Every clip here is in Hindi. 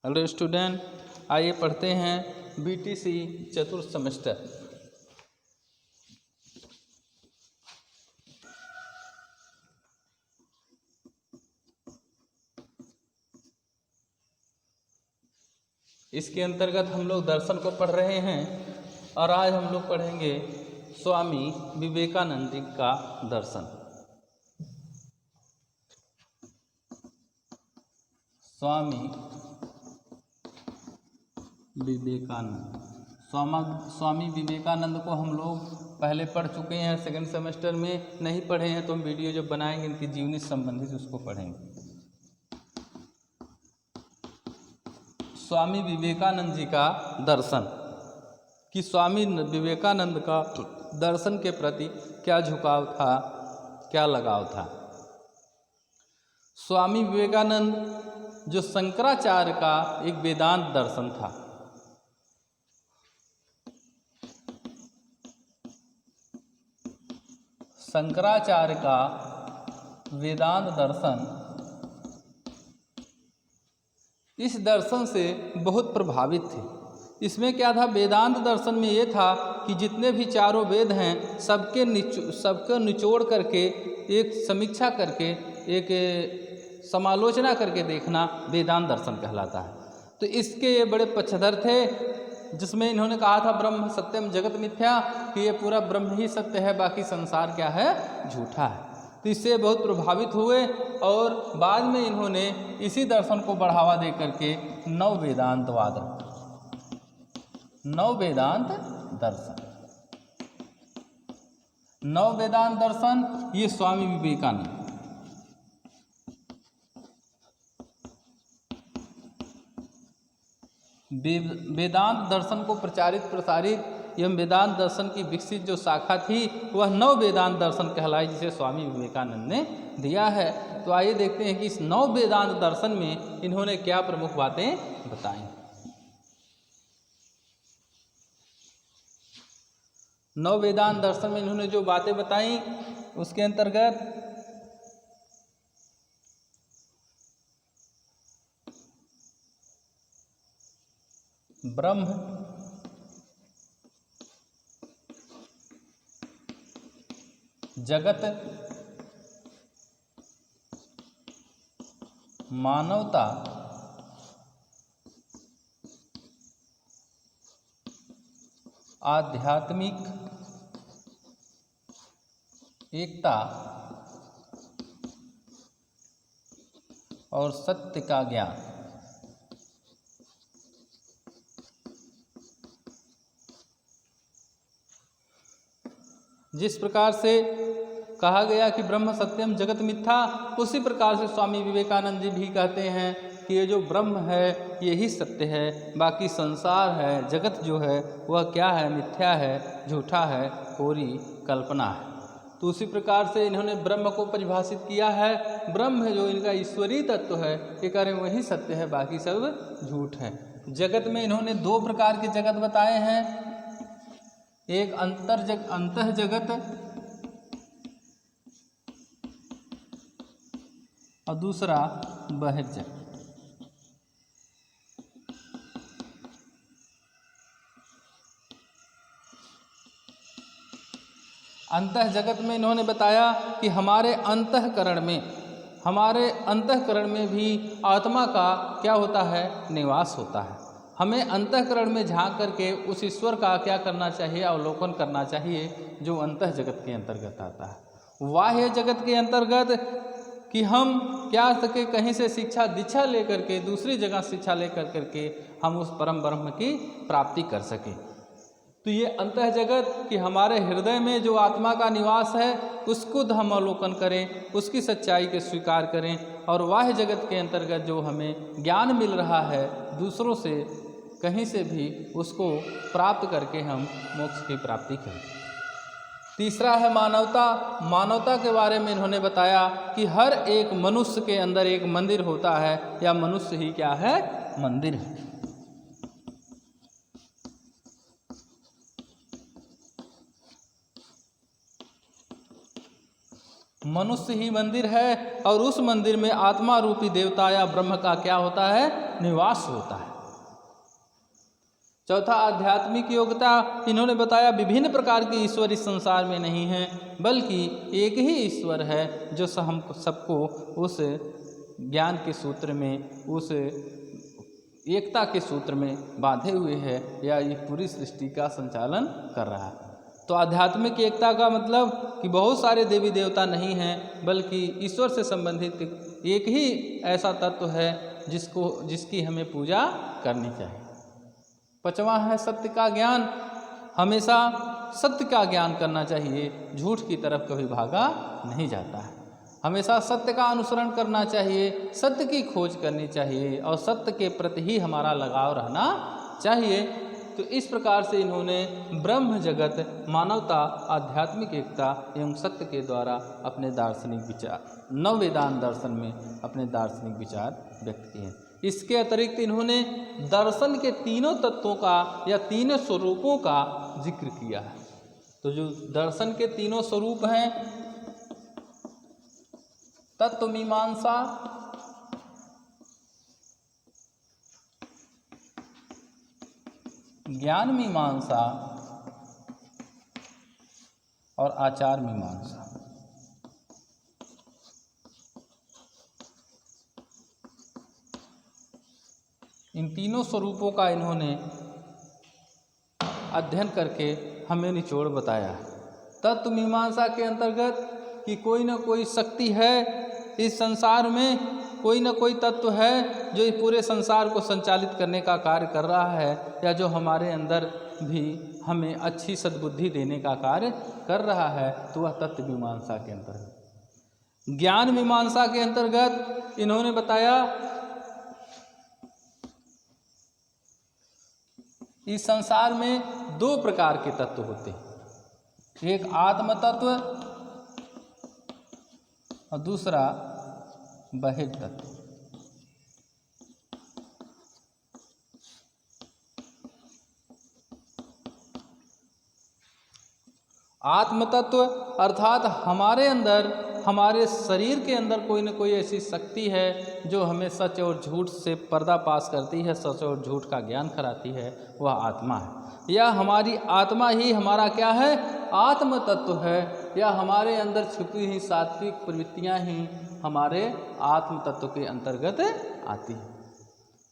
हेलो स्टूडेंट, आइए पढ़ते हैं बीटीसी चतुर्थ सेमेस्टर। इसके अंतर्गत हम लोग दर्शन को पढ़ रहे हैं और आज हम लोग पढ़ेंगे स्वामी विवेकानंद जी का दर्शन। स्वामी विवेकानंद, स्वामी विवेकानंद को हम लोग पहले पढ़ चुके हैं, सेकंड सेमेस्टर में नहीं पढ़े हैं तो हम वीडियो जब बनाएंगे इनकी जीवनी से संबंधित उसको पढ़ेंगे। स्वामी विवेकानंद जी का दर्शन कि स्वामी विवेकानंद का दर्शन के प्रति क्या झुकाव था, क्या लगाव था। स्वामी विवेकानंद जो शंकराचार्य का एक वेदांत दर्शन था, शंकराचार्य का वेदांत दर्शन, इस दर्शन से बहुत प्रभावित थे। इसमें क्या था, वेदांत दर्शन में ये था कि जितने भी चारों वेद हैं सबके निचोड़ करके एक समीक्षा करके एक समालोचना करके देखना वेदांत दर्शन कहलाता है। तो इसके ये बड़े पक्षधर थे, जिसमें इन्होंने कहा था ब्रह्म सत्यम जगत मिथ्या, कि ये पूरा ब्रह्म ही सत्य है, बाकी संसार क्या है, झूठा है। तो इससे बहुत प्रभावित हुए और बाद में इन्होंने इसी दर्शन को बढ़ावा दे करके नव वेदांत दर्शन ये स्वामी विवेकानंद। वेदांत दर्शन को प्रसारित एवं वेदांत दर्शन की विकसित जो शाखा थी वह नव वेदांत दर्शन कहलाई, जिसे स्वामी विवेकानंद ने दिया है। तो आइए देखते हैं कि इस नव वेदांत दर्शन में इन्होंने क्या प्रमुख बातें बताई। नव वेदांत दर्शन में इन्होंने जो बातें बताई उसके अंतर्गत ब्रह्म जगत मानवता आध्यात्मिक एकता और सत्य का ज्ञान। जिस प्रकार से कहा गया कि ब्रह्म सत्यम जगत मिथ्या, उसी प्रकार से स्वामी विवेकानंद जी भी कहते हैं कि ये जो ब्रह्म है यही सत्य है, बाकी संसार है, जगत जो है वह क्या है, मिथ्या है, झूठा है, कोरी कल्पना है। तो उसी प्रकार से इन्होंने ब्रह्म को परिभाषित किया है। ब्रह्म जो इनका ईश्वरीय तत्व है, ये कह रहे हैं वही सत्य है, बाकी सब झूठ है। जगत में इन्होंने दो प्रकार के जगत बताए हैं, एक अंतः जगत और दूसरा बहिर्जगत। अंतः जगत में इन्होंने बताया कि हमारे अंतःकरण में भी आत्मा का क्या होता है, निवास होता है। हमें अंतःकरण में झांक करके उस ईश्वर का क्या करना चाहिए, अवलोकन करना चाहिए, जो अंतः जगत के अंतर्गत आता है। बाह्य जगत के अंतर्गत कि हम क्या सके, कहीं से शिक्षा दीक्षा लेकर के दूसरी जगह शिक्षा लेकर करके हम उस परम ब्रह्म की प्राप्ति कर सकें। तो ये अंतः जगत कि हमारे हृदय में जो आत्मा का निवास है उसको हम अवलोकन करें, उसकी सच्चाई के स्वीकार करें, और बाह्य जगत के अंतर्गत जो हमें ज्ञान मिल रहा है दूसरों से, कहीं से भी उसको प्राप्त करके हम मोक्ष की प्राप्ति करें। तीसरा है मानवता के बारे में इन्होंने बताया कि हर एक मनुष्य के अंदर एक मंदिर होता है, या मनुष्य ही क्या है, मंदिर है। मनुष्य ही मंदिर है और उस मंदिर में आत्मा रूपी देवता या ब्रह्म का क्या होता है, निवास होता है। चौथा, आध्यात्मिक योग्यता इन्होंने बताया विभिन्न प्रकार के ईश्वर इस संसार में नहीं हैं, बल्कि एक ही ईश्वर है जो हम सबको उस ज्ञान के सूत्र में, उस एकता के सूत्र में बांधे हुए है या ये पूरी सृष्टि का संचालन कर रहा है। तो आध्यात्मिक एकता का मतलब कि बहुत सारे देवी देवता नहीं हैं, बल्कि ईश्वर से संबंधित एक ही ऐसा तत्व है जिसकी हमें पूजा करनी चाहिए। पांचवा है सत्य का ज्ञान। हमेशा सत्य का ज्ञान करना चाहिए, झूठ की तरफ कभी भागा नहीं जाता है। हमेशा सत्य का अनुसरण करना चाहिए, सत्य की खोज करनी चाहिए और सत्य के प्रति ही हमारा लगाव रहना चाहिए। तो इस प्रकार से इन्होंने ब्रह्म जगत, मानवता, आध्यात्मिक एकता एवं सत्य के द्वारा अपने दार्शनिक विचार, नव वेदांत दर्शन में अपने दार्शनिक विचार व्यक्त किए। इसके अतिरिक्त इन्होंने दर्शन के तीनों तत्वों का या तीनों स्वरूपों का जिक्र किया है। तो जो दर्शन के तीनों स्वरूप हैं, तत्व मीमांसा, ज्ञान मीमांसा और आचार मीमांसा। इन तीनों स्वरूपों का इन्होंने अध्ययन करके हमें निचोड़ बताया है। तत्व मीमांसा के अंतर्गत कि कोई न कोई शक्ति है इस संसार में, कोई न कोई तत्व है जो इस पूरे संसार को संचालित करने का कार्य कर रहा है या जो हमारे अंदर भी हमें अच्छी सद्बुद्धि देने का कार्य कर रहा है, तो वह तत्व मीमांसा के अंतर्गत। ज्ञान मीमांसा के अंतर्गत इन्होंने बताया इस संसार में दो प्रकार के तत्व होते हैं, एक आत्म तत्व और दूसरा बहिर्तत्व। आत्म तत्व अर्थात हमारे अंदर, हमारे शरीर के अंदर कोई न कोई ऐसी शक्ति है जो हमें सच और झूठ से पर्दापाश करती है, सच और झूठ का ज्ञान कराती है, वह आत्मा है। या हमारी आत्मा ही हमारा क्या है, आत्म तत्व है, या हमारे अंदर छुपी हुई सात्विक प्रवृत्तियां ही हमारे आत्म तत्व के अंतर्गत आती है।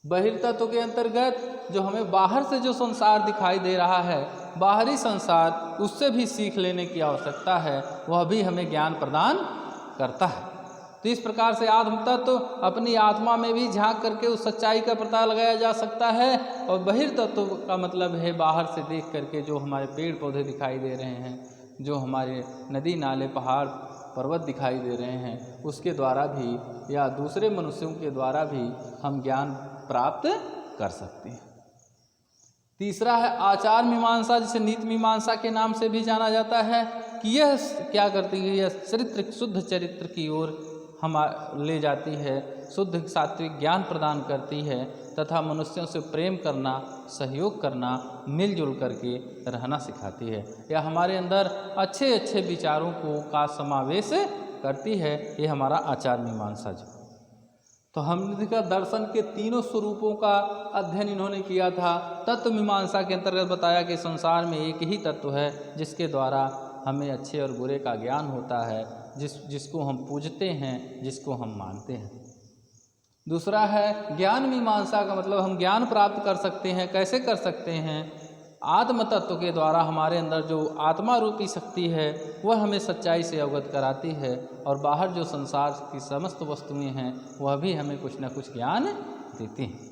बहिर्तत्व के अंतर्गत जो हमें बाहर से जो संसार दिखाई दे रहा है, बाहरी संसार, उससे भी सीख लेने की आवश्यकता है, वह भी हमें ज्ञान प्रदान करता है। तो इस प्रकार से आत्म तत्व अपनी आत्मा में भी झांक करके उस सच्चाई का पता लगाया जा सकता है, और बहिर्तत्व का मतलब है बाहर से देख करके जो हमारे पेड़ पौधे दिखाई दे रहे हैं, जो हमारे नदी नाले पहाड़ पर्वत दिखाई दे रहे हैं, उसके द्वारा भी या दूसरे मनुष्यों के द्वारा भी हम ज्ञान प्राप्त कर सकते हैं। तीसरा है आचार मीमांसा, जिसे नीति मीमांसा के नाम से भी जाना जाता है, कि यह क्या करती है, यह चरित्र, शुद्ध चरित्र की ओर हम ले जाती है, शुद्ध सात्विक ज्ञान प्रदान करती है तथा मनुष्यों से प्रेम करना, सहयोग करना, मिलजुल करके रहना सिखाती है, या हमारे अंदर अच्छे अच्छे विचारों का समावेश करती है। ये हमारा आचार मीमांसा जी। तो हमने देखा दर्शन के तीनों स्वरूपों का अध्ययन इन्होंने किया था। तत्व मीमांसा के अंतर्गत बताया कि संसार में एक ही तत्व है जिसके द्वारा हमें अच्छे और बुरे का ज्ञान होता है, जिसको हम पूजते हैं, जिसको हम मानते हैं। दूसरा है ज्ञान मीमांसा का मतलब हम ज्ञान प्राप्त कर सकते हैं। कैसे कर सकते हैं? आत्म तत्व के द्वारा हमारे अंदर जो आत्मा रूपी शक्ति है वह हमें सच्चाई से अवगत कराती है, और बाहर जो संसार की समस्त वस्तुएं हैं वह भी हमें कुछ न कुछ ज्ञान देती हैं।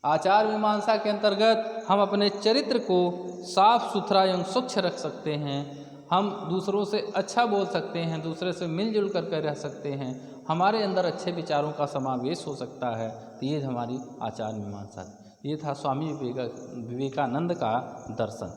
आचार मीमांसा के अंतर्गत हम अपने चरित्र को साफ सुथरा एवं स्वच्छ रख सकते हैं, हम दूसरों से अच्छा बोल सकते हैं, दूसरे से मिलजुल करके रह सकते हैं, हमारे अंदर अच्छे विचारों का समावेश हो सकता है। तो ये हमारी आचार मीमांसा। ये था स्वामी विवेकानंद का दर्शन।